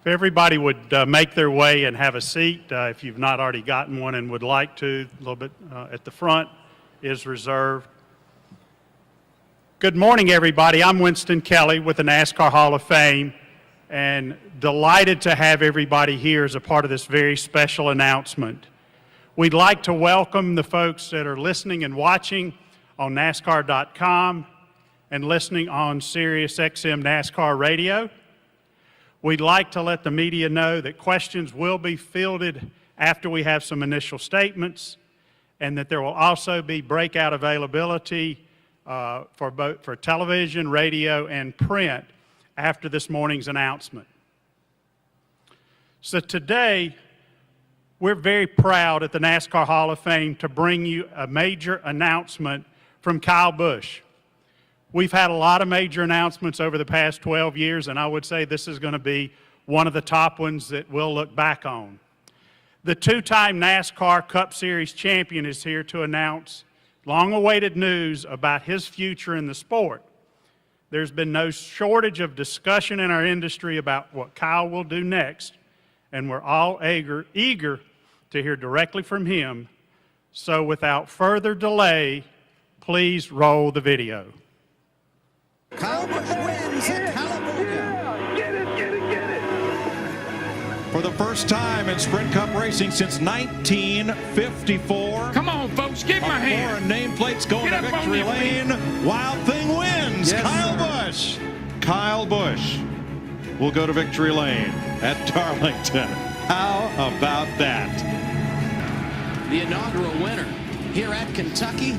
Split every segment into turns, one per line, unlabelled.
If everybody would make their way and have a seat, if you've not already gotten one and would like to, a little bit at the front is reserved. Good morning, everybody. I'm Winston Kelly with the NASCAR Hall of Fame, and delighted to have everybody here as a part of this very special announcement. We'd like to welcome the folks that are listening and watching on NASCAR.com and listening on Sirius XM NASCAR Radio. We'd like to let the media know that questions will be fielded after we have some initial statements, and that there will also be breakout availability for television, radio, and print after this morning's announcement. So today, we're very proud at the NASCAR Hall of Fame to bring you a major announcement from Kyle Busch. We've had a lot of major announcements over the past 12 years, and I would say this is going to be one of the top ones that we'll look back on. The two-time NASCAR Cup Series champion is here to announce long-awaited news about his future in the sport. There's been no shortage of discussion in our industry about what Kyle will do next, and we're all eager to hear directly from him. So without further delay, please roll the video.
Kyle Busch wins at California.
Get it.
For the first time in Sprint Cup racing since 1954.
Come on, folks, give my hand.
Four nameplates going to victory lane. Wild Thing wins.
Yes,
Kyle Busch. Kyle Busch will go to victory lane at Darlington. How about that?
The inaugural winner here at Kentucky,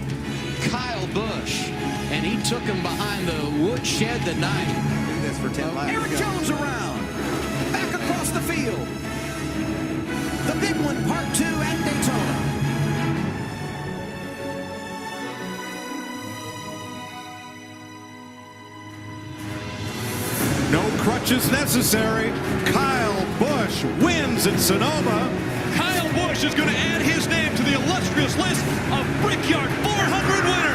Kyle Busch. And he took him behind the woodshed tonight.
Do this for 10 laps.
Eric Jones around. Back across the field. The big one, part 2 at Daytona.
No crutches necessary. Kyle Busch wins in Sonoma. Kyle Busch is going to add his name to the illustrious list of Brickyard 400 winners.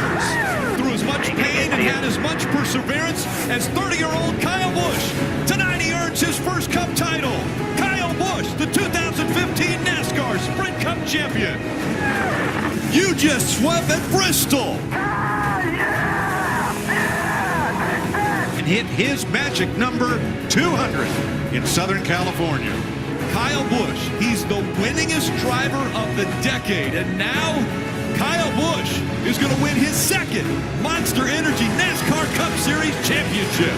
Through as much pain and had as much perseverance as 30-year-old Kyle Busch. Tonight he earns his first Cup title. Kyle Busch, the 2015 NASCAR Sprint Cup champion. You just swept at Bristol. And hit his magic number 200 in Southern California. Kyle Busch, he's the winningest driver of the decade, and now Kyle Busch is going to win his second Monster Energy NASCAR Cup Series championship.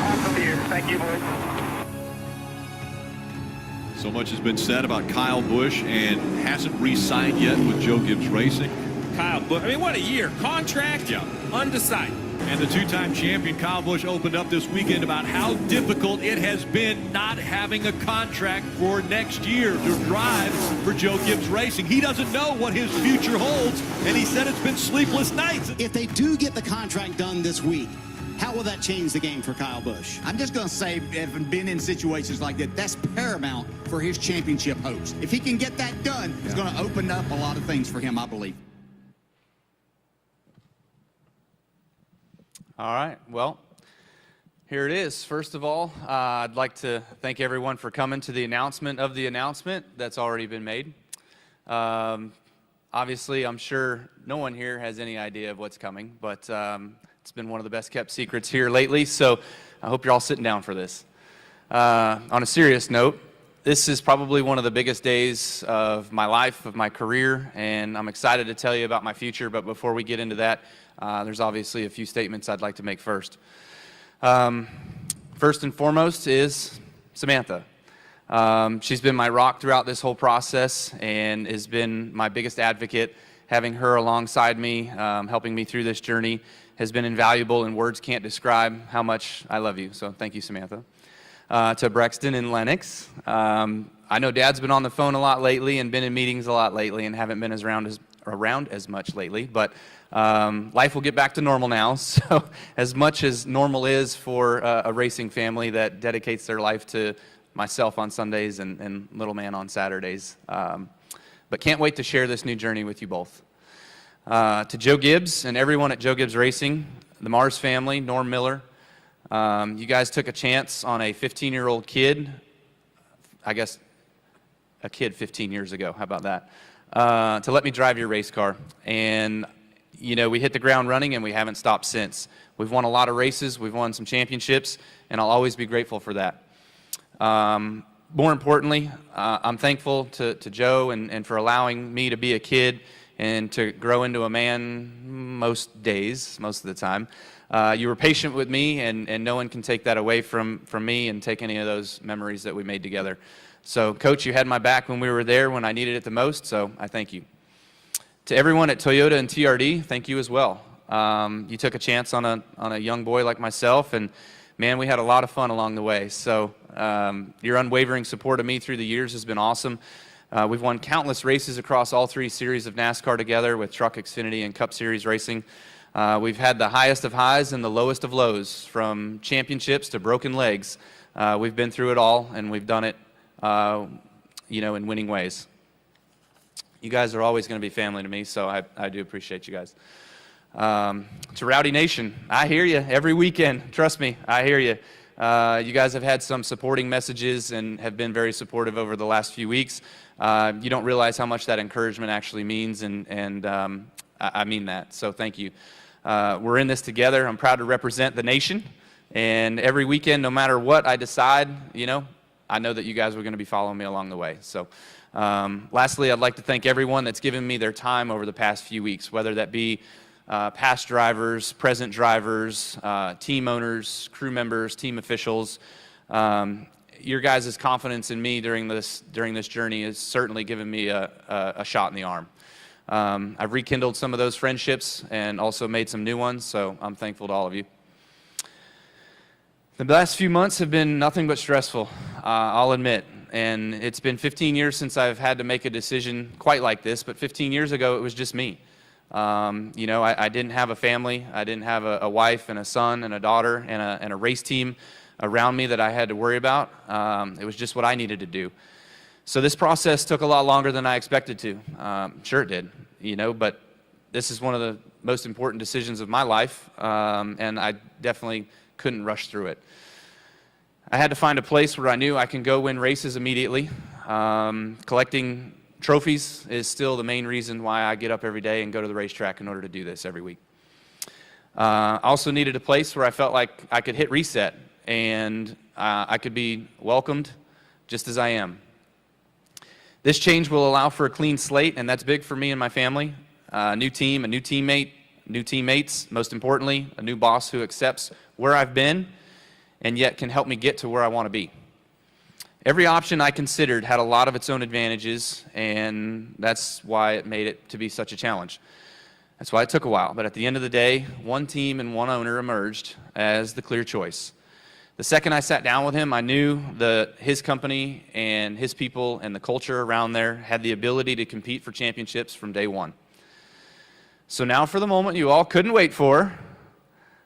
Awesome year. Thank you, boys.
So much has been said about Kyle Busch and hasn't re-signed yet with Joe Gibbs Racing.
Kyle Busch, I mean, what a year. Contract, undecided.
And the two-time champion Kyle Busch opened up this weekend about how difficult it has been not having a contract for next year to drive for Joe Gibbs Racing. He doesn't know what his future holds, and he said it's been sleepless nights.
If they do get the contract done this week, how will that change the game for Kyle Busch?
I'm just going to say, having been in situations like that, that's paramount for his championship hopes. If he can get that done, it's going to open up a lot of things for him, I believe.
All right, well, here it is. First of all, I'd like to thank everyone for coming to the announcement of the announcement that's already been made. Obviously, I'm sure no one here has any idea of what's coming, but it's been one of the best kept secrets here lately, so I hope you're all sitting down for this. On a serious note, this is probably one of the biggest days of my life, of my career, and I'm excited to tell you about my future, but before we get into that, there's obviously a few statements I'd like to make first. First and foremost is Samantha. She's been my rock throughout this whole process and has been my biggest advocate. Having her alongside me, helping me through this journey has been invaluable, and words can't describe how much I love you. So thank you, Samantha. To Brexton and Lennox. I know Dad's been on the phone a lot lately and been in meetings a lot lately and haven't been around as much lately, but life will get back to normal now. So as much as normal is for a racing family that dedicates their life to myself on Sundays and little man on Saturdays. But can't wait to share this new journey with you both. To Joe Gibbs and everyone at Joe Gibbs Racing, the Mars family, Norm Miller, You guys took a chance on a 15-year-old kid, I guess a kid 15 years ago, how about that, to let me drive your race car. And, you know, we hit the ground running and we haven't stopped since. We've won a lot of races, we've won some championships, and I'll always be grateful for that. More importantly, I'm thankful to Joe and for allowing me to be a kid and to grow into a man most days, most of the time. You were patient with me, and no one can take that away from me and take any of those memories that we made together. So, Coach, you had my back when we were there when I needed it the most, so I thank you. To everyone at Toyota and TRD, thank you as well. You took a chance on a young boy like myself, and man, we had a lot of fun along the way. So your unwavering support of me through the years has been awesome. We've won countless races across all 3 series of NASCAR together with Truck Xfinity and Cup Series racing. We've had the highest of highs and the lowest of lows, from championships to broken legs. We've been through it all, and we've done it, you know, in winning ways. You guys are always going to be family to me, so I do appreciate you guys. To Rowdy Nation, I hear you every weekend. Trust me, I hear you. You guys have had some supporting messages and have been very supportive over the last few weeks. You don't realize how much that encouragement actually means, and I mean that, so thank you. We're in this together. I'm proud to represent the nation, and every weekend, no matter what I decide, you know, I know that you guys are going to be following me along the way. So lastly, I'd like to thank everyone that's given me their time over the past few weeks, whether that be past drivers, present drivers, team owners, crew members, team officials. Your guys' confidence in me during this journey has certainly given me a shot in the arm. I've rekindled some of those friendships and also made some new ones, so I'm thankful to all of you. The last few months have been nothing but stressful, I'll admit. And it's been 15 years since I've had to make a decision quite like this, but 15 years ago it was just me. You know, I didn't have a family. I didn't have a wife and a son and a daughter and a race team around me that I had to worry about. It was just what I needed to do. So this process took a lot longer than I expected to. Sure it did, you know, but this is one of the most important decisions of my life, and I definitely couldn't rush through it. I had to find a place where I knew I can go win races immediately. Collecting trophies is still the main reason why I get up every day and go to the racetrack in order to do this every week. I also needed a place where I felt like I could hit reset and I could be welcomed just as I am. This change will allow for a clean slate, and that's big for me and my family. A new team, a new teammate, new teammates, most importantly, a new boss who accepts where I've been and yet can help me get to where I want to be. Every option I considered had a lot of its own advantages, and that's why it made it to be such a challenge. That's why it took a while, but at the end of the day, one team and one owner emerged as the clear choice. The second I sat down with him, I knew that his company and his people and the culture around there had the ability to compete for championships from day one. So now for the moment you all couldn't wait for,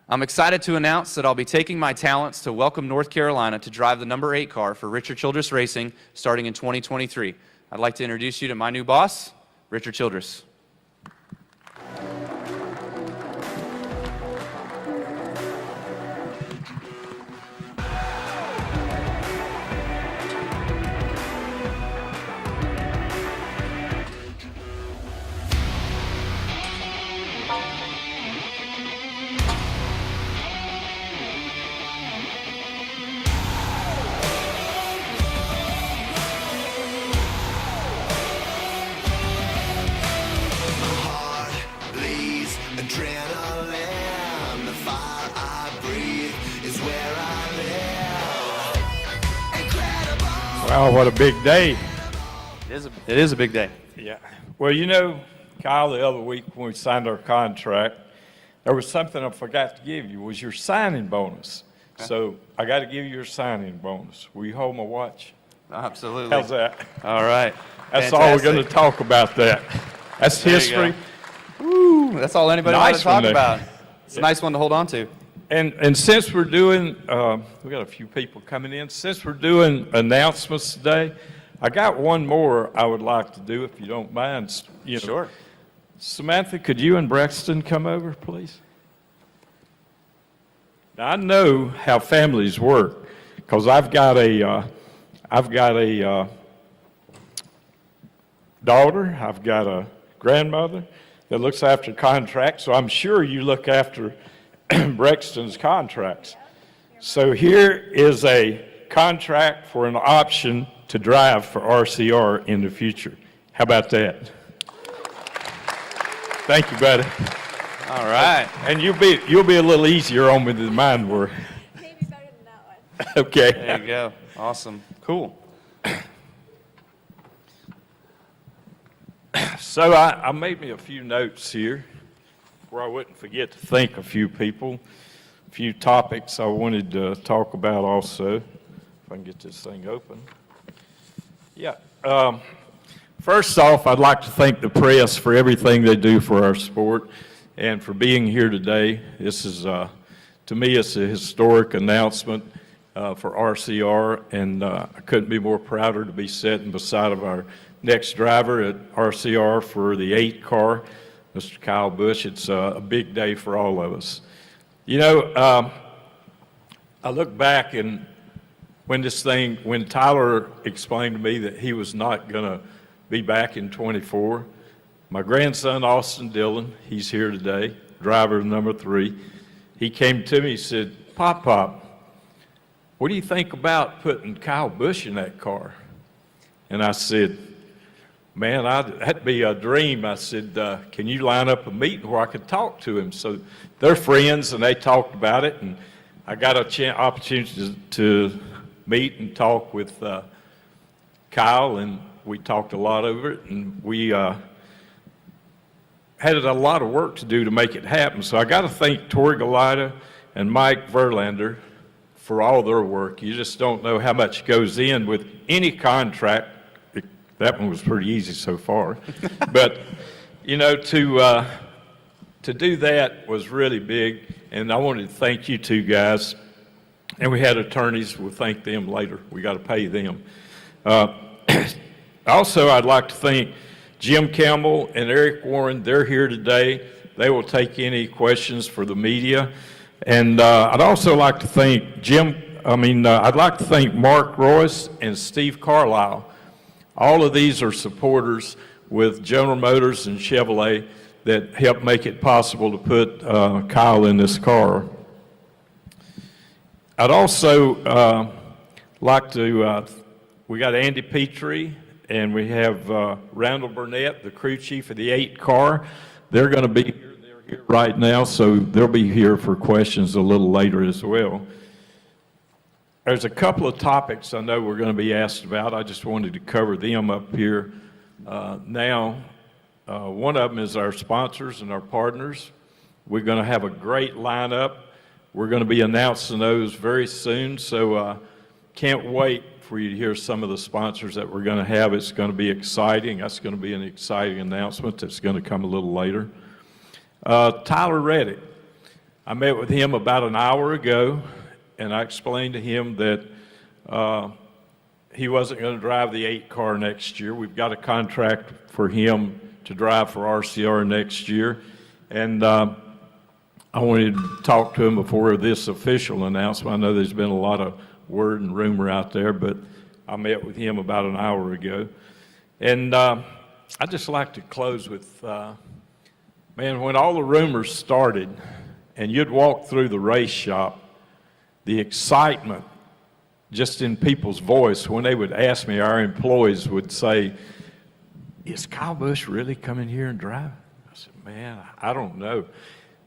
I'm excited to announce that I'll be taking my talents to Welcome, North Carolina to drive the number 8 car for Richard Childress Racing starting in 2023. I'd like to introduce you to my new boss, Richard Childress.
Wow, what a big day.
It is a big day.
Yeah. Well, you know, Kyle, the other week when we signed our contract, there was something I forgot to give you, was your signing bonus. Okay. So I got to give you your signing bonus. Will you hold my watch?
Absolutely.
How's that?
All right.
That's
Fantastic.
all we're going to talk about that. That's history.
Woo, that's all anybody wants to talk about. It's a nice one to hold on to.
And since we're doing, we got a few people coming in. Since we're doing announcements today, I got one more I would like to do, if you don't mind. You know.
Sure.
Samantha, could you and Braxton come over, please? Now, I know how families work because I've got a daughter, I've got a grandmother that looks after contracts, so I'm sure you look after Brexton's contracts. So here is a contract for an option to drive for RCR in the future. How about that? Thank you, buddy.
All right.
And you'll be a little easier on me than mine were.
Maybe better than that one.
Okay.
There you go. Awesome. Cool.
So I made me a few notes here where I wouldn't forget to thank a few people, a few topics I wanted to talk about also. If I can get this thing open. Yeah. First off, I'd like to thank the press for everything they do for our sport and for being here today. This is, to me, it's a historic announcement for RCR, and I couldn't be more prouder to be sitting beside of our next driver at RCR for the 8 car, Mr. Kyle Busch. It's a big day for all of us. You know, I look back and when Tyler explained to me that he was not going to be back in 24, my grandson, Austin Dillon, he's here today, driver number 3, he came to me, he said, Pop, what do you think about putting Kyle Busch in that car? And I said, man, that'd be a dream. I said, can you line up a meeting where I could talk to him? So they're friends, and they talked about it, and I got an opportunity to meet and talk with Kyle, and we talked a lot over it, and we had a lot of work to do to make it happen. So I got to thank Tori Galida and Mike Verlander for all their work. You just don't know how much goes in with any contract. That one was pretty easy so far. But, you know, to do that was really big, and I wanted to thank you two guys. And we had attorneys. We'll thank them later. We got to pay them. Also, I'd like to thank Jim Campbell and Eric Warren. They're here today. They will take any questions for the media. And I'd also like to thank I'd like to thank Mark Royce and Steve Carlisle. All of these are supporters with General Motors and Chevrolet that helped make it possible to put Kyle in this car. I'd also like to, we got Andy Petrie and we have Randall Burnett, the crew chief of the 8 car. They're going to be here, they're here right now, so they'll be here for questions a little later as well. There's a couple of topics I know we're going to be asked about. I just wanted to cover them up here now. One of them is our sponsors and our partners. We're going to have a great lineup. We're going to be announcing those very soon, so can't wait for you to hear some of the sponsors that we're going to have. It's going to be exciting. That's going to be an exciting announcement that's going to come a little later. Tyler Reddick. I met with him about an hour ago, and I explained to him that he wasn't going to drive the 8 car next year. We've got a contract for him to drive for RCR next year, and I wanted to talk to him before this official announcement. I know there's been a lot of word and rumor out there, but I met with him about an hour ago. And I'd just like to close with, man, when all the rumors started and you'd walk through the race shop, the excitement just in people's voice when they would ask me, our employees would say, is Kyle Busch really coming here and drive? I said, man, I don't know.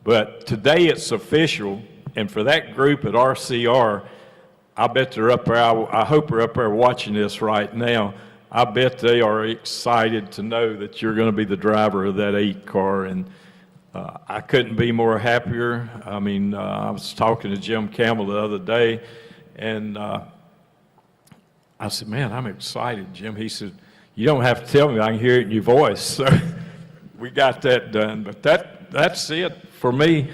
But today it's official, and for that group at RCR, I bet they're up there, I hope they're up there watching this right now. I bet they are excited to know that you're going to be the driver of that 8 car, and I couldn't be more happier. I mean, I was talking to Jim Campbell the other day, and I said, man, I'm excited, Jim. He said, you don't have to tell me, I can hear it in your voice. So we got that done, but that's it for me.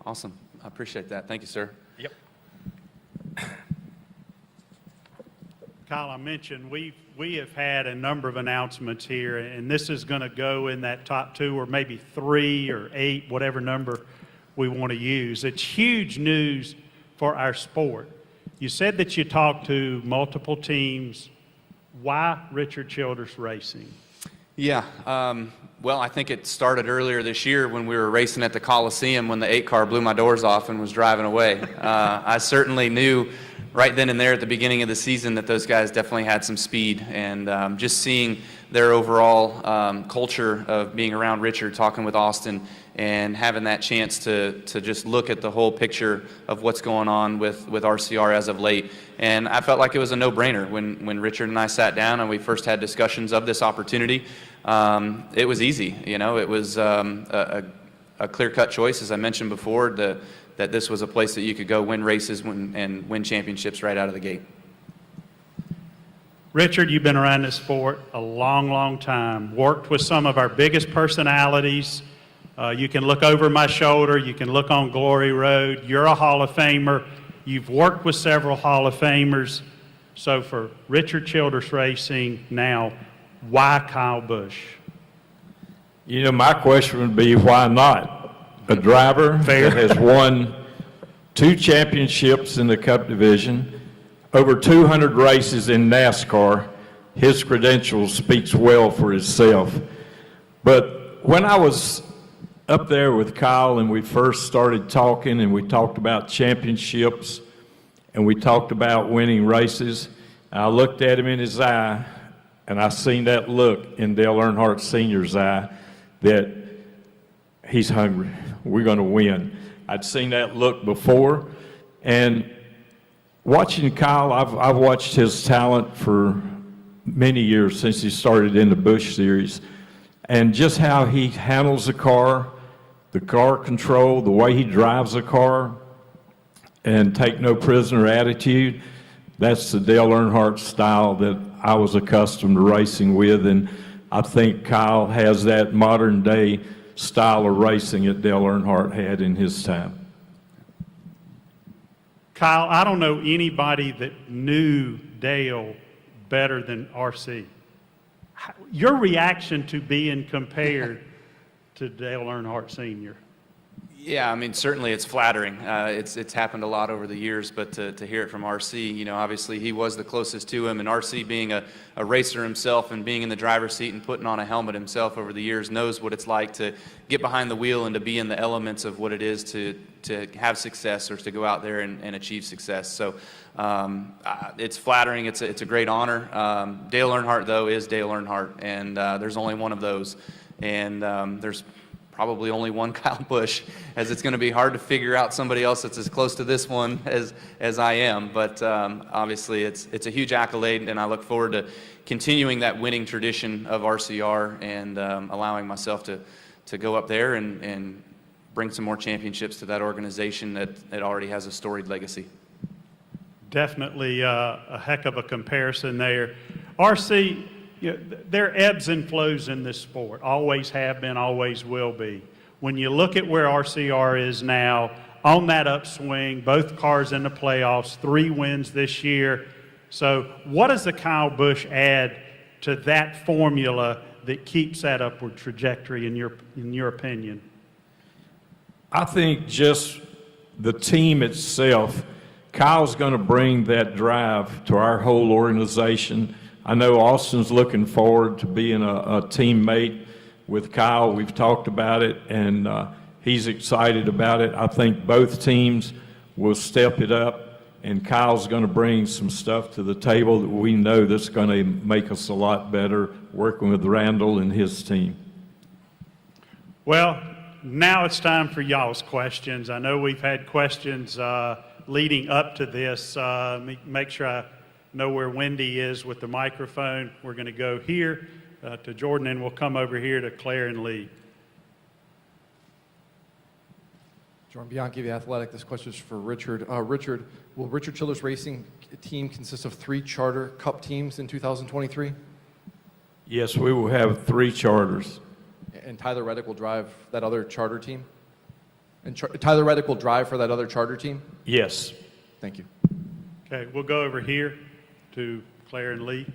Awesome. I appreciate that. Thank you, sir.
Yep.
Kyle, I mentioned we have had a number of announcements here, and this is going to go in that top 2 or maybe 3 or 8, whatever number we want to use. It's huge news for our sport. You said that you talked to multiple teams. Why Richard Childress Racing?
Yeah, well, I think it started earlier this year when we were racing at the Coliseum when the 8-car blew my doors off and was driving away. I certainly knew right then and there at the beginning of the season that those guys definitely had some speed, and just seeing their overall culture of being around Richard, talking with Austin, and having that chance to just look at the whole picture of what's going on with RCR as of late. And I felt like it was a no-brainer when Richard and I sat down and we first had discussions of this opportunity. It was easy, you know, it was a clear-cut choice, as I mentioned before, that this was a place that you could go win races and win championships right out of the gate.
Richard, you've been around this sport a long, long time, worked with some of our biggest personalities. You can look over my shoulder, you can look on Glory Road. You're a Hall of Famer. You've worked with several Hall of Famers. So for Richard Childress Racing now, why Kyle Busch?
You know, my question would be, why not? A driver that has won 2 championships in the Cup division, over 200 races in NASCAR. His credentials speaks well for himself. But when I was up there with Kyle and we first started talking and we talked about championships and we talked about winning races, I looked at him in his eye and I seen that look in Dale Earnhardt Sr.'s eye that he's hungry. We're going to win. I'd seen that look before, and watching Kyle, I've watched his talent for many years since he started in the Busch Series, and just how he handles the car control, the way he drives the car, and take no prisoner attitude. That's the Dale Earnhardt style that I was accustomed to racing with, and I think Kyle has that modern day style of racing that Dale Earnhardt had in his time.
Kyle, I don't know anybody that knew Dale better than RC. Your reaction to being compared to Dale Earnhardt Sr.?
Yeah, I mean, certainly it's flattering. It's happened a lot over the years, but to hear it from RC, you know, obviously he was the closest to him, and RC being a racer himself and being in the driver's seat and putting on a helmet himself over the years knows what it's like to get behind the wheel and to be in the elements of what it is to have success or to go out there and achieve success. So it's flattering. It's a great honor. Dale Earnhardt, though, is Dale Earnhardt, and there's only one of those. And there's probably only one Kyle Busch, as it's going to be hard to figure out somebody else that's as close to this one as I am. But obviously it's a huge accolade, and I look forward to continuing that winning tradition of RCR and allowing myself to go up there and bring some more championships to that organization that already has a storied legacy.
Definitely a heck of a comparison there. RC, you know, there are ebbs and flows in this sport, always have been, always will be. When you look at where RCR is now, on that upswing, both cars in the playoffs, 3 wins this year. So what does the Kyle Busch add to that formula that keeps that upward trajectory in your opinion?
I think just the team itself, Kyle's going to bring that drive to our whole organization. I know Austin's looking forward to being a teammate with Kyle. We've talked about it, and he's excited about it. I think both teams will step it up, and Kyle's going to bring some stuff to the table that we know that's going to make us a lot better working with Randall and his team.
Well, now it's time for y'all's questions. I know we've had questions leading up to this. Make sure I know where Wendy is with the microphone. We're going to go here to Jordan, and we'll come over here to Claire and Lee.
Jordan Bianchi, The Athletic. This question is for Richard. Richard, will Richard Childress Racing team consist of 3 charter cup teams in 2023?
Yes, we will have 3 charters.
And Tyler Reddick will drive that other charter team? And Tyler Reddick will drive for that other charter team?
Yes.
Thank you.
Okay, we'll go over here to Claire and Lee.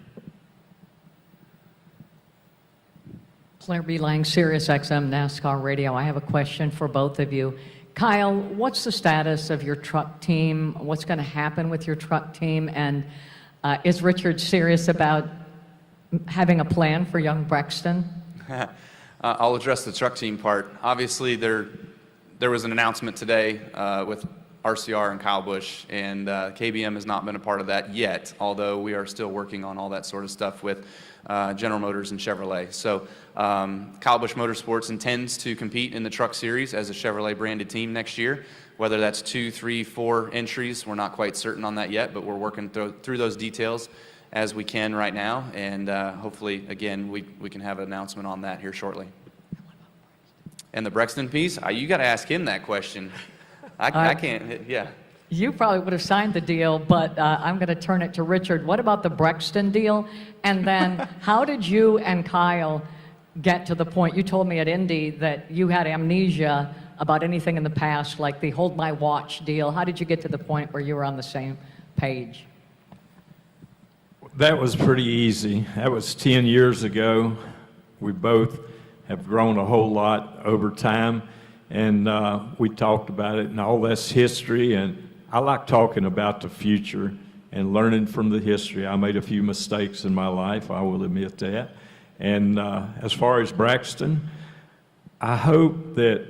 Claire B. Lang, Sirius XM NASCAR Radio. I have a question for both of you. Kyle, what's the status of your truck team? What's going to happen with your truck team? And is Richard serious about having a plan for young Brexton?
I'll address the truck team part. Obviously, there was an announcement today with RCR and Kyle Busch, and KBM has not been a part of that yet, although we are still working on all that sort of stuff with General Motors and Chevrolet. So Kyle Busch Motorsports intends to compete in the Truck Series as a Chevrolet branded team next year. Whether that's 2, 3, 4 entries, we're not quite certain on that yet, but we're working through those details as we can right now, and hopefully, again, we can have an announcement on that here shortly. And the Brexton piece, you got to ask him that question. I can't, yeah.
You probably would have signed the deal, but I'm going to turn it to Richard. What about the Brexton deal? And then how did you and Kyle get to the point? You told me at Indy that you had amnesia about anything in the past, like the Hold My Watch deal. How did you get to the point where you were on the same page?
That was pretty easy. That was 10 years ago. We both have grown a whole lot over time, and we talked about it, and all that's history, and I like talking about the future and learning from the history. I made a few mistakes in my life, I will admit that. And as far as Braxton, I hope that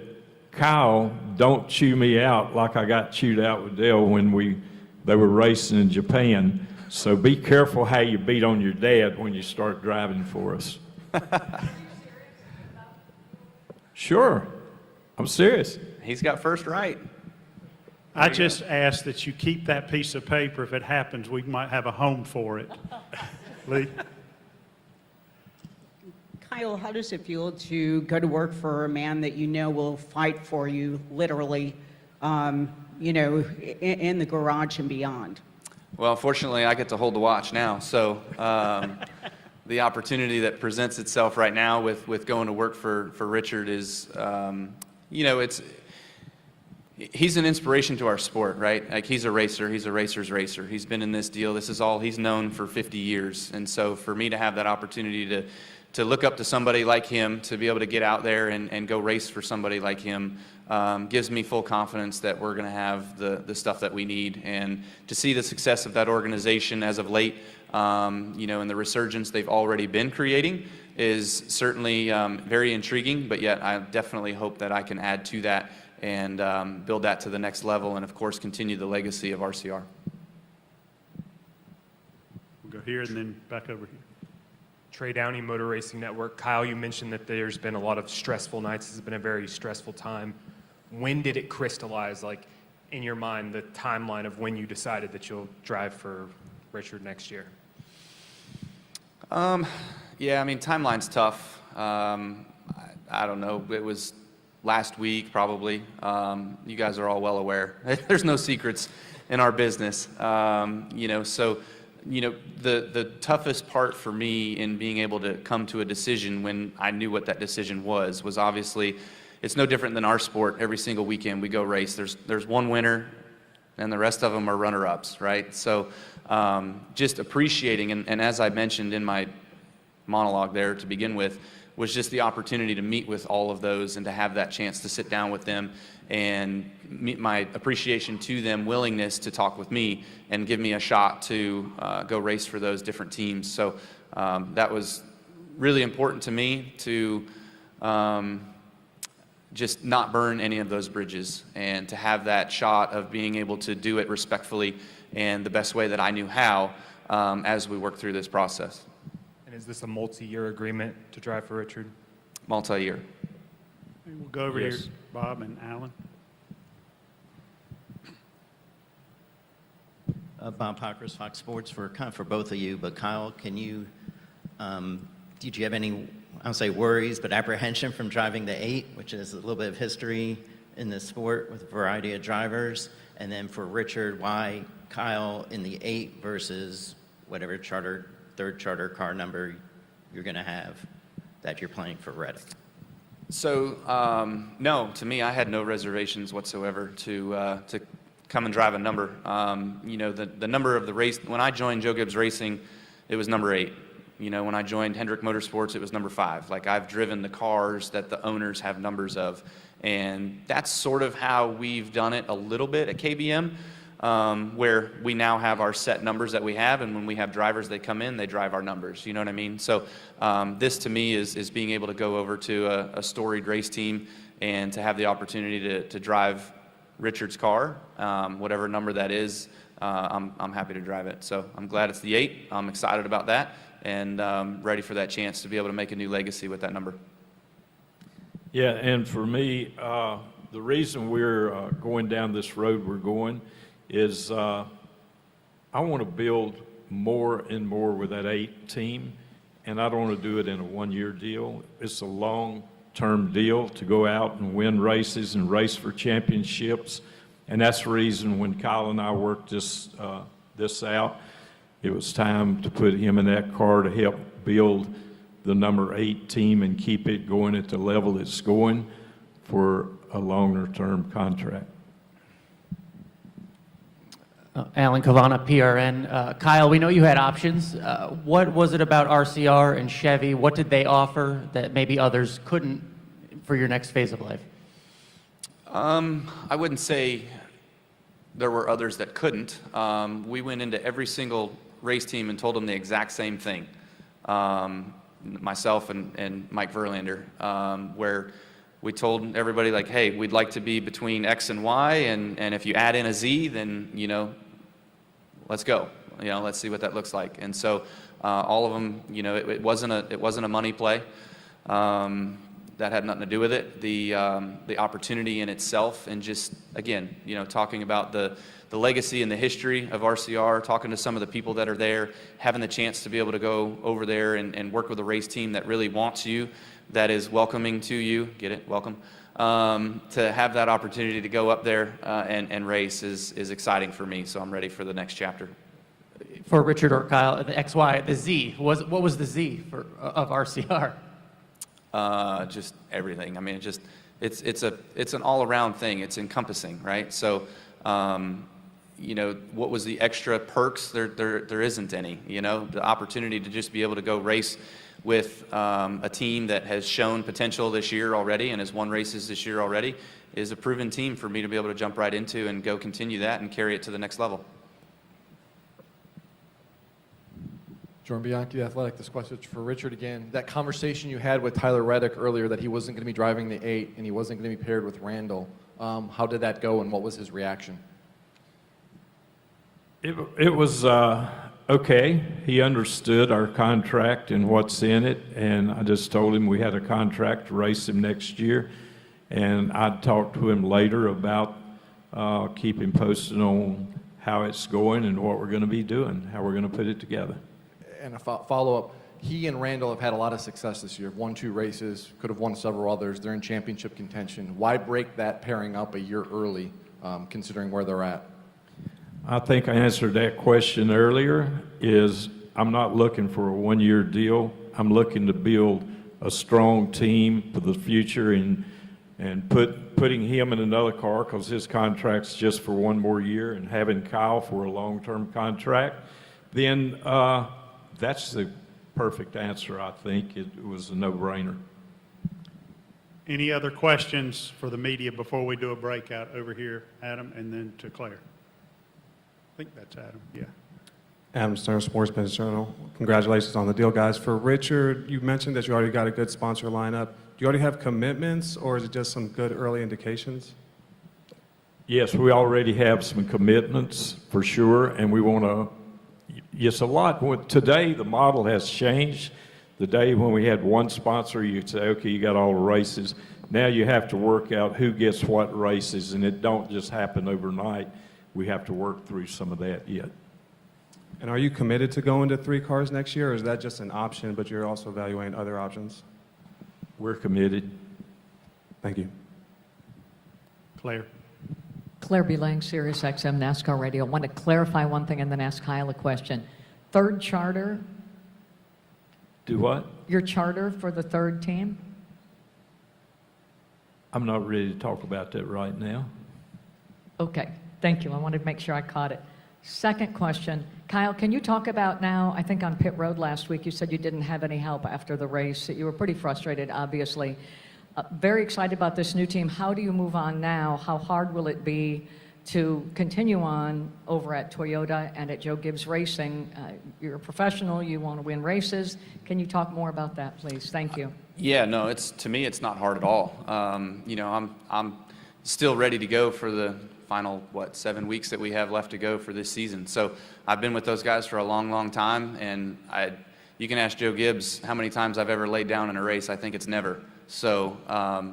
Kyle don't chew me out like I got chewed out with Dale when they were racing in Japan. So be careful how you beat on your dad when you start driving for us. Sure, I'm serious.
He's got first right.
I just ask that you keep that piece of paper. If it happens, we might have a home for it. Lee?
Kyle, how does it feel to go to work for a man that you know will fight for you, literally, you know, in the garage and beyond?
Well, fortunately, I get to hold the watch now, so the opportunity that presents itself right now with going to work for Richard is, you know, he's an inspiration to our sport, right? Like, he's a racer, he's a racer's racer. He's been in this deal, this is all he's known for 50 years, and so for me to have that opportunity to look up to somebody like him, to be able to get out there and go race for somebody like him, gives me full confidence that we're going to have the stuff that we need. And to see the success of that organization as of late, you know, and the resurgence they've already been creating is certainly very intriguing, but yet I definitely hope that I can add to that and build that to the next level, and of course continue the legacy of RCR.
We'll go here and then back over here.
Trey Downey, Motor Racing Network. Kyle, you mentioned that there's been a lot of stressful nights. This has been a very stressful time. When did it crystallize, like, in your mind, the timeline of when you decided that you'll drive for Richard next year?
Yeah, I mean, timeline's tough. I don't know. It was last week, probably. You guys are all well aware. There's no secrets in our business. You know, so, you know, the toughest part for me in being able to come to a decision when I knew what that decision was obviously, it's no different than our sport. Every single weekend we go race. There's one winner, and the rest of them are runner-ups, right? So just appreciating, and as I mentioned in my monologue there to begin with, was just the opportunity to meet with all of those and to have that chance to sit down with them and meet my appreciation to them, willingness to talk with me and give me a shot to go race for those different teams. So that was really important to me to just not burn any of those bridges and to have that shot of being able to do it respectfully and the best way that I knew how as we work through this process.
And is this a multi-year agreement to drive for Richard?
Multi-year.
We'll go over here, Bob and Alan.
Bob Pockers, Fox Sports, for both of you. But Kyle, can you, did you have any, I don't say worries, but apprehension from driving the 8, which is a little bit of history in this sport with a variety of drivers? And then for Richard, why Kyle in the 8 versus whatever third charter car number you're going to have that you're playing for Reddick?
So, no, to me, I had no reservations whatsoever to come and drive a number. You know, the number of the race, when I joined Joe Gibbs Racing, it was number 8. You know, when I joined Hendrick Motorsports, it was number 5. Like, I've driven the cars that the owners have numbers of. And that's sort of how we've done it a little bit at KBM, where we now have our set numbers that we have, and when we have drivers that come in, they drive our numbers, you know what I mean? So this to me is being able to go over to a storied race team and to have the opportunity to drive Richard's car, whatever number that is. I'm happy to drive it. So I'm glad it's the 8. I'm excited about that, and ready for that chance to be able to make a new legacy with that number.
Yeah, and for me, the reason we're going down this road we're going is I want to build more and more with that 8 team, and I don't want to do it in a one-year deal. It's a long-term deal to go out and win races and race for championships, and that's the reason when Kyle and I worked this out, it was time to put him in that car to help build the number 8 team and keep it going at the level it's going for a longer-term contract.
Alan Cavana, PRN. Kyle, we know you had options. What was it about RCR and Chevy? What did they offer that maybe others couldn't for your next phase of life?
I wouldn't say there were others that couldn't. We went into every single race team and told them the exact same thing. Myself and Mike Verlander, where we told everybody, like, hey, we'd like to be between X and Y, and if you add in a Z, then, you know, let's go. You know, let's see what that looks like. And so all of them, you know, it wasn't a money play. That had nothing to do with it. The opportunity in itself, and just, again, you know, talking about the legacy and the history of RCR, talking to some of the people that are there, having the chance to be able to go over there and work with a race team that really wants you, that is welcoming to you, get it, welcome, to have that opportunity to go up there and race is exciting for me, so I'm ready for the next chapter.
For Richard or Kyle, the XY, the Z, what was the Z of RCR?
Just everything. I mean, it's an all-around thing. It's encompassing, right? So, you know, what was the extra perks? There isn't any. You know, the opportunity to just be able to go race with a team that has shown potential this year already and has won races this year already is a proven team for me to be able to jump right into and go continue that and carry it to the next level.
Jordan Bianchi, The Athletic. This question is for Richard again. That conversation you had with Tyler Reddick earlier that he wasn't going to be driving the 8 and he wasn't going to be paired with Randall, how did that go and what was his reaction?
It was okay. He understood our contract and what's in it, and I just told him we had a contract to race him next year, and I'd talk to him later about keep him posted on how it's going and what we're going to be doing, how we're going to put it together.
And a follow-up, he and Randall have had a lot of success this year, won 2 races, could have won several others. They're in championship contention. Why break that pairing up a year early, considering where they're at?
I think I answered that question earlier, is I'm not looking for a one-year deal. I'm looking to build a strong team for the future and putting him in another car because his contract's just for 1 more year, and having Kyle for a long-term contract, then that's the perfect answer, I think. It was a no-brainer.
Any other questions for the media before we do a breakout over here, Adam, and then to Claire? I think that's Adam, yeah.
Adam Stern, Sports Business Journal. Congratulations on the deal, guys. For Richard, you mentioned that you already got a good sponsor lineup. Do you already have commitments, or is it just some good early indications?
Yes, we already have some commitments for sure, and we want to. Yes, a lot. Today, the model has changed. The day when we had one sponsor, you'd say, okay, you got all the races. Now you have to work out who gets what races, and it don't just happen overnight. We have to work through some of that yet.
And are you committed to going to 3 cars next year, or is that just an option, but you're also evaluating other options?
We're committed.
Thank you.
Claire.
Claire B. Lang, Sirius XM, NASCAR Radio. I want to clarify one thing and then ask Kyle a question. 3rd charter?
Do what?
Your charter for the 3rd team?
I'm not ready to talk about that right now.
Okay, thank you. I wanted to make sure I caught it. Second question, Kyle, can you talk about now, I think on pit road last week, you said you didn't have any help after the race, that you were pretty frustrated, obviously. Very excited about this new team. How do you move on now? How hard will it be to continue on over at Toyota and at Joe Gibbs Racing? You're a professional, you want to win races. Can you talk more about that, please? Thank you.
Yeah, no, to me, it's not hard at all. You know, I'm still ready to go for the final, 7 weeks that we have left to go for this season. So I've been with those guys for a long, long time, and you can ask Joe Gibbs how many times I've ever laid down in a race. I think it's never. So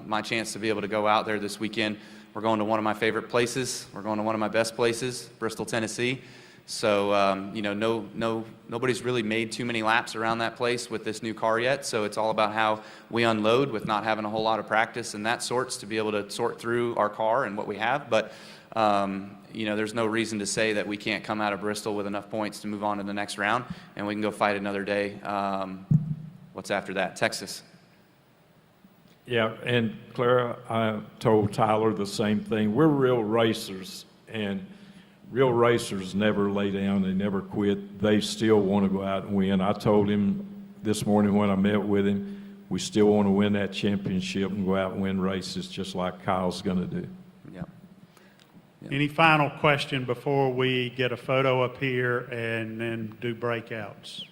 my chance to be able to go out there this weekend, we're going to one of my favorite places. We're going to one of my best places, Bristol, Tennessee. So, you know, nobody's really made too many laps around that place with this new car yet. So it's all about how we unload with not having a whole lot of practice and that sorts to be able to sort through our car and what we have. But, you know, there's no reason to say that we can't come out of Bristol with enough points to move on to the next round, and we can go fight another day. What's after that? Texas.
Yeah, and Clara, I told Tyler the same thing. We're real racers, and real racers never lay down. They never quit. They still want to go out and win. I told him this morning when I met with him, we still want to win that championship and go out and win races just like Kyle's going to do.
Yep.
Any final question before we get a photo up here and then do breakouts?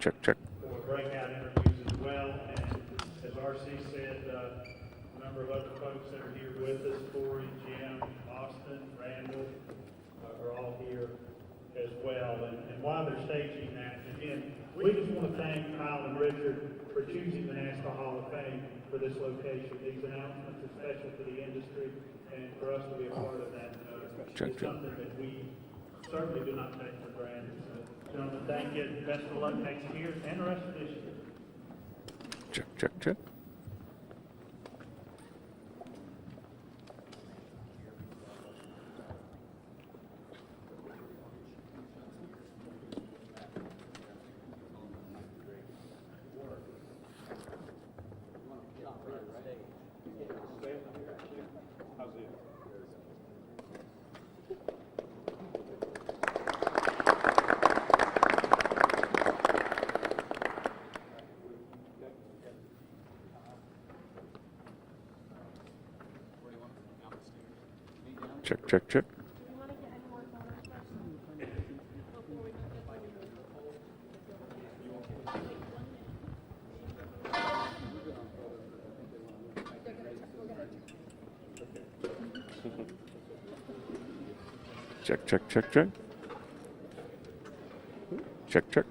Check, check.
For breakout interviews as well. And as RC said, a number of other folks that are here with us, Corey, Jim, Austin, Randall, are all here as well. And while they're staging that, again, we just want to thank Kyle and Richard for choosing the NASCAR Hall of Fame for this location. These announcements are special to the industry, and for us to be a part of that is something that we certainly do not take for granted. So, gentlemen, thank you. Best of luck next year and the rest of this year.
Check, check, check. Check, check, check. Check, check, check, check. Check, check.